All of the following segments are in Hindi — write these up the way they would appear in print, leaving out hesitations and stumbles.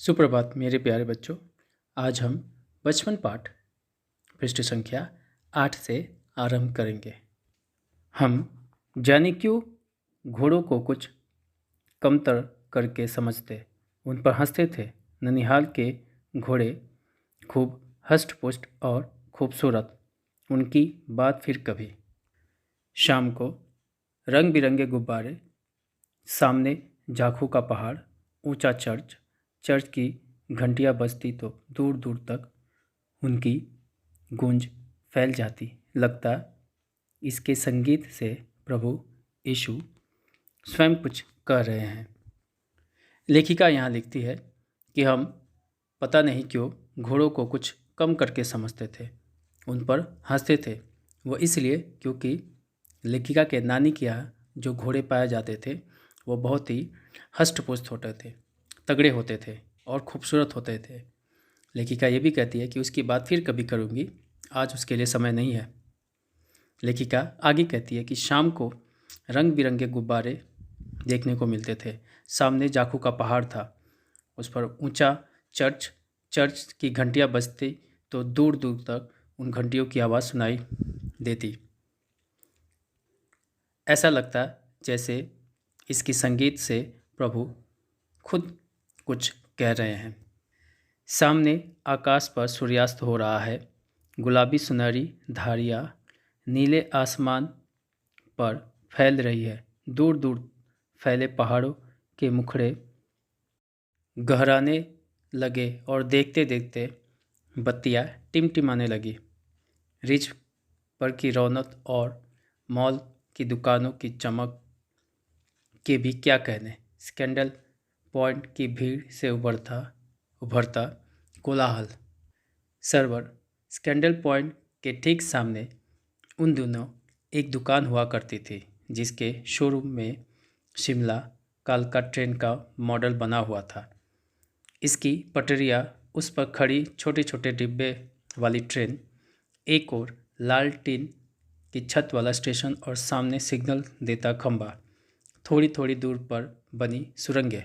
सुप्रभात मेरे प्यारे बच्चों। आज हम बचपन पाठ पृष्ठ संख्या 8 से आरंभ करेंगे। हम जाने क्यों घोड़ों को कुछ कमतर करके समझते, उन पर हंसते थे। ननिहाल के घोड़े खूब हष्ट-पुष्ट और खूबसूरत। उनकी बात फिर कभी। शाम को रंग बिरंगे गुब्बारे, सामने जाखू का पहाड़, ऊंचा चर्च की घंटियां बजती तो दूर दूर तक उनकी गूंज फैल जाती। लगता इसके संगीत से प्रभु यीशु स्वयं कुछ कह रहे हैं। लेखिका यहाँ लिखती है कि हम पता नहीं क्यों घोड़ों को कुछ कम करके समझते थे, उन पर हंसते थे। वो इसलिए क्योंकि लेखिका के नानी के यहाँ जो घोड़े पाए जाते थे वो बहुत ही हष्ट-पुष्ट होते थे, तगड़े होते थे और खूबसूरत होते थे। लेखिका ये भी कहती है कि उसकी बात फिर कभी करूँगी, आज उसके लिए समय नहीं है। लेखिका आगे कहती है कि शाम को रंग बिरंगे गुब्बारे देखने को मिलते थे। सामने जाखू का पहाड़ था, उस पर ऊंचा चर्च की घंटियां बजती तो दूर दूर तक उन घंटियों की आवाज़ सुनाई देती। ऐसा लगता जैसे इसकी संगीत से प्रभु खुद कुछ कह रहे हैं। सामने आकाश पर सूर्यास्त हो रहा है। गुलाबी सुनहरी धारियाँ नीले आसमान पर फैल रही है। दूर दूर फैले पहाड़ों के मुखड़े गहराने लगे और देखते देखते बत्तियाँ टिमटिमाने लगी। रिज पर की रौनक और मॉल की दुकानों की चमक के भी क्या कहने। स्कैंडल पॉइंट की भीड़ से उभरता कोलाहल। सर्वर स्कैंडल पॉइंट के ठीक सामने उन दिनों एक दुकान हुआ करती थी जिसके शोरूम में शिमला कालका ट्रेन का मॉडल बना हुआ था। इसकी पटरियाँ, उस पर खड़ी छोटे छोटे डिब्बे वाली ट्रेन, एक और लाल टीन की छत वाला स्टेशन और सामने सिग्नल देता खंभा, थोड़ी थोड़ी दूर पर बनी सुरंगें।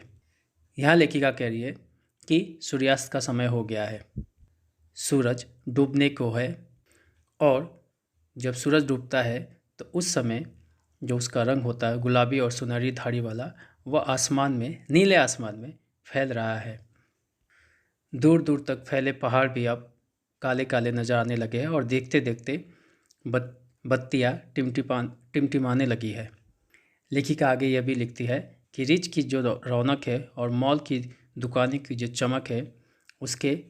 यहाँ लेखिका कह रही है कि सूर्यास्त का समय हो गया है, सूरज डूबने को है। और जब सूरज डूबता है तो उस समय जो उसका रंग होता है गुलाबी और सुनहरी धारी वाला, वह आसमान में, नीले आसमान में फैल रहा है। दूर दूर तक फैले पहाड़ भी अब काले काले नजर आने लगे हैं और देखते देखते बत्तियाँ टिमटिमाने लगी है। लेखिका आगे यह भी लिखती है कि रिच की जो रौनक है और मॉल की दुकानें की जो चमक है, उसके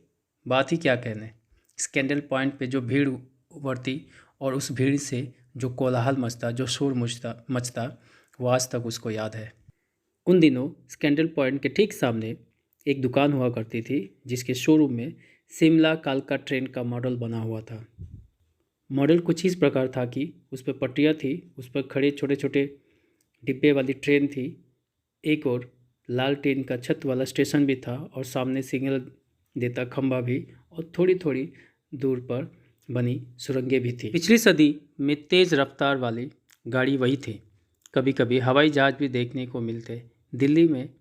बात ही क्या कहने। स्कैंडल पॉइंट पे जो भीड़ उमड़ती और उस भीड़ से जो कोलाहल मचता, जो शोर मचता, वो आज तक उसको याद है। उन दिनों स्कैंडल पॉइंट के ठीक सामने एक दुकान हुआ करती थी जिसके शोरूम में शिमला कालका ट्रेन का मॉडल बना हुआ था। मॉडल कुछ इस प्रकार था कि उस पर पटरियाँ थी, उस पर खड़े छोटे छोटे डिब्बे वाली ट्रेन थी, एक और लाल टीन का छत वाला स्टेशन भी था और सामने सिग्नल देता खंभा भी, और थोड़ी थोड़ी दूर पर बनी सुरंगें भी थी। पिछली सदी में तेज़ रफ्तार वाली गाड़ी वही थी। कभी कभी हवाई जहाज़ भी देखने को मिलते। दिल्ली में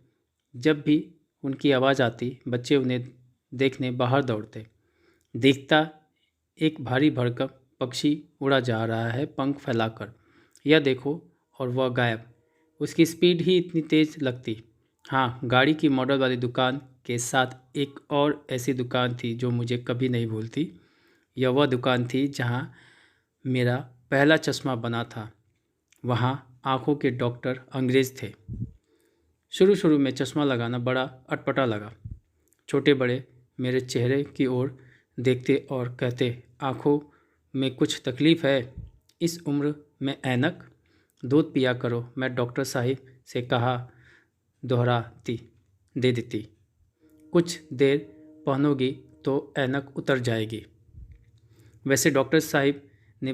जब भी उनकी आवाज़ आती, बच्चे उन्हें देखने बाहर दौड़ते। दिखता एक भारी भरकम पक्षी उड़ा जा रहा है पंख फैलाकर, यह देखो, और वह गायब। उसकी स्पीड ही इतनी तेज़ लगती। हाँ, गाड़ी की मॉडल वाली दुकान के साथ एक और ऐसी दुकान थी जो मुझे कभी नहीं भूलती। यह वह दुकान थी जहाँ मेरा पहला चश्मा बना था। वहाँ आँखों के डॉक्टर अंग्रेज़ थे। शुरू शुरू में चश्मा लगाना बड़ा अटपटा लगा। छोटे बड़े मेरे चेहरे की ओर देखते और कहते, आँखों में कुछ तकलीफ़ है, इस उम्र में ऐनक, दूध पिया करो। मैं डॉक्टर साहिब से कहा दोहराती दे देती, कुछ देर पहनोगी तो ऐनक उतर जाएगी। वैसे डॉक्टर साहिब ने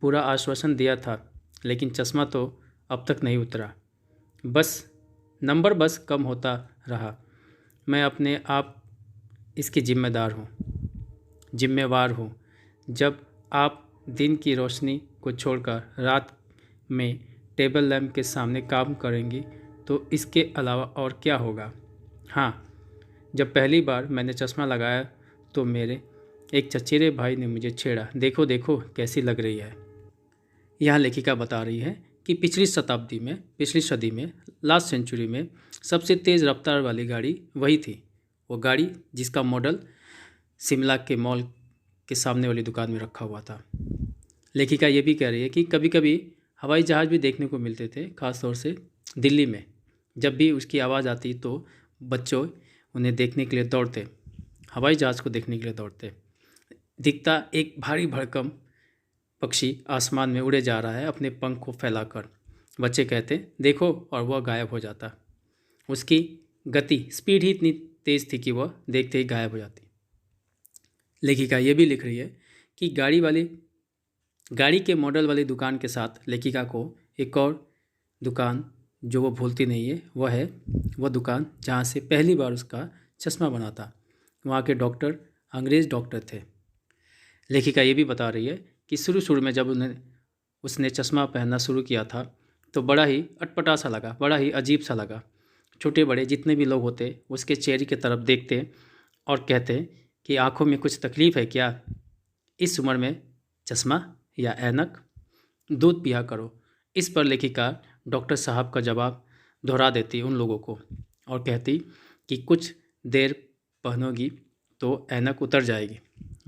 पूरा आश्वासन दिया था, लेकिन चश्मा तो अब तक नहीं उतरा। नंबर बस कम होता रहा। मैं अपने आप इसकी जिम्मेवार हूँ। जब आप दिन की रोशनी को छोड़कर रात में टेबल लैंप के सामने काम करेंगी तो इसके अलावा और क्या होगा। हाँ, जब पहली बार मैंने चश्मा लगाया तो मेरे एक चचेरे भाई ने मुझे छेड़ा, देखो देखो कैसी लग रही है। यहाँ लेखिका बता रही है कि पिछली सदी में, लास्ट सेंचुरी में सबसे तेज़ रफ्तार वाली गाड़ी वही थी। वो गाड़ी जिसका मॉडल शिमला के मॉल के सामने वाली दुकान में रखा हुआ था। लेखिका ये भी कह रही है कि कभी कभी हवाई जहाज़ भी देखने को मिलते थे, ख़ास तौर से दिल्ली में। जब भी उसकी आवाज़ आती तो बच्चों उन्हें देखने के लिए दौड़ते, हवाई जहाज़ को देखने के लिए दौड़ते। दिखता एक भारी भरकम पक्षी आसमान में उड़े जा रहा है अपने पंख को फैलाकर। बच्चे कहते देखो, और वह गायब हो जाता। उसकी गति, स्पीड ही इतनी तेज़ थी कि वह देखते ही गायब हो जाती। लेखिका ये भी लिख रही है कि गाड़ी के मॉडल वाली दुकान के साथ लेखिका को एक और दुकान जो वो भूलती नहीं है, वह दुकान जहाँ से पहली बार उसका चश्मा बना था। वहाँ के डॉक्टर अंग्रेज़ डॉक्टर थे। लेखिका ये भी बता रही है कि शुरू में जब उसने चश्मा पहनना शुरू किया था तो बड़ा ही अटपटा सा लगा, बड़ा ही अजीब सा लगा। छोटे बड़े जितने भी लोग होते उसके चेहरे की तरफ देखते और कहते कि आँखों में कुछ तकलीफ़ है क्या, इस उम्र में चश्मा या ऐनक, दूध पिया करो। इस पर लेखिका डॉक्टर साहब का जवाब दोहरा देती उन लोगों को और कहती कि कुछ देर पहनोगी तो ऐनक उतर जाएगी।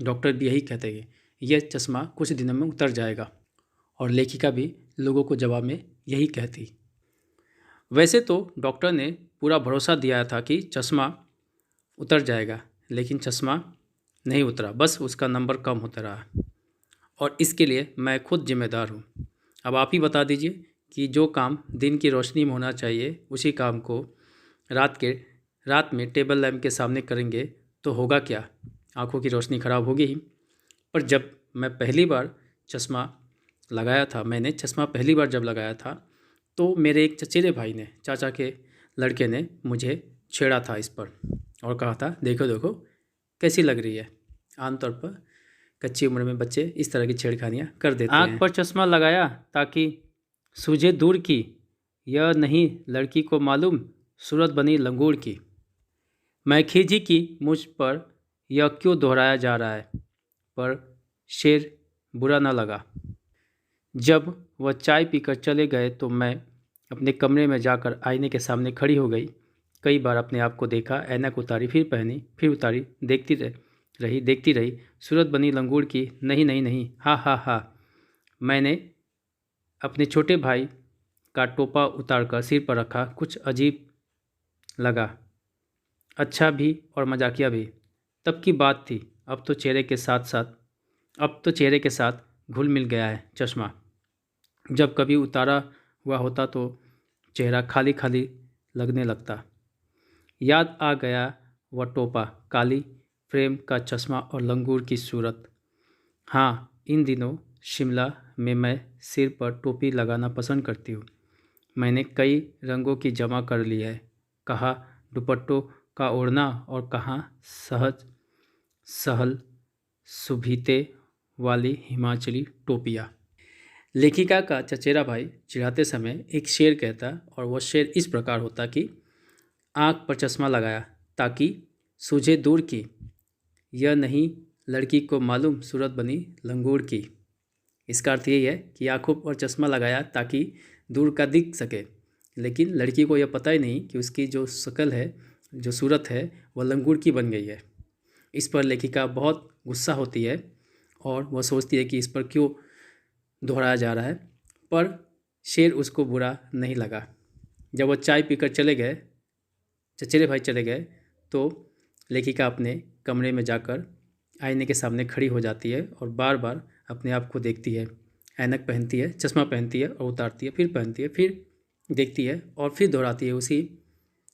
डॉक्टर भी यही कहते हैं, यह चश्मा कुछ दिनों में उतर जाएगा। और लेखिका भी लोगों को जवाब में यही कहती। वैसे तो डॉक्टर ने पूरा भरोसा दिया था कि चश्मा उतर जाएगा, लेकिन चश्मा नहीं उतरा, बस उसका नंबर कम होता रहा। और इसके लिए मैं खुद जिम्मेदार हूँ। अब आप ही बता दीजिए कि जो काम दिन की रोशनी में होना चाहिए उसी काम को रात में टेबल लैंप के सामने करेंगे तो होगा क्या, आँखों की रोशनी ख़राब होगी ही। पर जब मैं पहली बार चश्मा लगाया था, मैंने चश्मा पहली बार जब लगाया था तो मेरे एक चचेरे भाई ने, चाचा के लड़के ने मुझे छेड़ा था इस पर और कहा था देखो देखो कैसी लग रही है। आमतौर पर कच्ची उम्र में बच्चे इस तरह की छेड़खानियाँ कर देते हैं। आँख पर चश्मा लगाया ताकि सूझे दूर की, यह नहीं लड़की को मालूम सूरत बनी लंगूर की। मैं खीजी की मुझ पर यह क्यों दोहराया जा रहा है, पर शेर बुरा न लगा। जब वह चाय पीकर चले गए तो मैं अपने कमरे में जाकर आईने के सामने खड़ी हो गई। कई बार अपने आप को देखा, ऐनक उतारी, फिर पहनी, फिर उतारी, देखती रही। सूरत बनी लंगूर की, नहीं नहीं नहीं, हा हा हा। मैंने अपने छोटे भाई का टोपा उतारकर सिर पर रखा। कुछ अजीब लगा, अच्छा भी और मजाकिया भी। तब की बात थी। अब तो चेहरे के साथ घुल मिल गया है चश्मा। जब कभी उतारा हुआ होता तो चेहरा खाली खाली लगने लगता। याद आ गया वह टोपा, काली फ्रेम का चश्मा और लंगूर की सूरत। हाँ, इन दिनों शिमला में मैं सिर पर टोपी लगाना पसंद करती हूँ। मैंने कई रंगों की जमा कर ली है, कहाँ दुपट्टों का ओढ़ना और कहाँ सहल सुभीते वाली हिमाचली टोपियाँ। लेखिका का चचेरा भाई चिढ़ाते समय एक शेर कहता और वह शेर इस प्रकार होता कि आँख पर चश्मा लगाया ताकि सूझे दूर की, यह नहीं लड़की को मालूम सूरत बनी लंगूर की। इसका अर्थ यही है कि आँखों पर चश्मा लगाया ताकि दूर का दिख सके, लेकिन लड़की को यह पता ही नहीं कि उसकी जो शक्ल है, जो सूरत है, वह लंगूर की बन गई है। इस पर लेखिका बहुत गुस्सा होती है और वह सोचती है कि इस पर क्यों दोहराया जा रहा है, पर शेर उसको बुरा नहीं लगा। जब वह चाय पीकर चचेरे भाई चले गए तो लेखिका अपने कमरे में जाकर आईने के सामने खड़ी हो जाती है और बार बार अपने आप को देखती है। ऐनक पहनती है, चश्मा पहनती है और उतारती है, फिर पहनती है, फिर देखती है और फिर दोहराती है उसी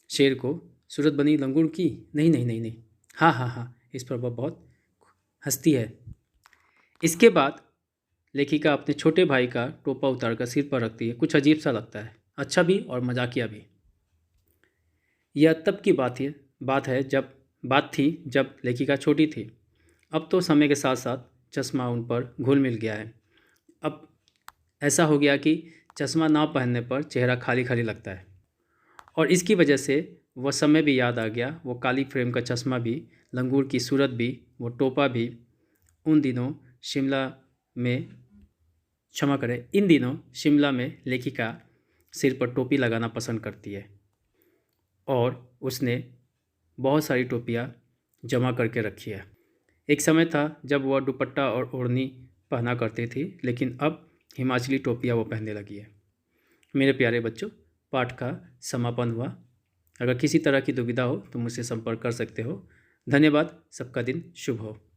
शेर को, सूरत बनी लंगूर की, नहीं नहीं नहीं नहीं, हाँ हाँ हाँ। इस पर वह बहुत हंसती है। इसके बाद लेखिका अपने छोटे भाई का टोपा उतारकर सिर पर रखती है। कुछ अजीब सा लगता है, अच्छा भी और मजाकिया भी। यह तब की बात थी जब लेखिका छोटी थी। अब तो समय के साथ साथ चश्मा उन पर घुल मिल गया है। अब ऐसा हो गया कि चश्मा ना पहनने पर चेहरा खाली खाली लगता है और इसकी वजह से वह समय भी याद आ गया, वो काली फ्रेम का चश्मा भी, लंगूर की सूरत भी, वो टोपा भी। उन दिनों शिमला में क्षमा करें, इन दिनों शिमला में लेखिका सिर पर टोपी लगाना पसंद करती है और उसने बहुत सारी टोपियाँ जमा करके रखी है। एक समय था जब वह दुपट्टा और ओढ़नी पहना करती थी, लेकिन अब हिमाचली टोपियाँ वो पहनने लगी है। मेरे प्यारे बच्चों, पाठ का समापन हुआ। अगर किसी तरह की दुविधा हो तो मुझसे संपर्क कर सकते हो। धन्यवाद। सबका दिन शुभ हो।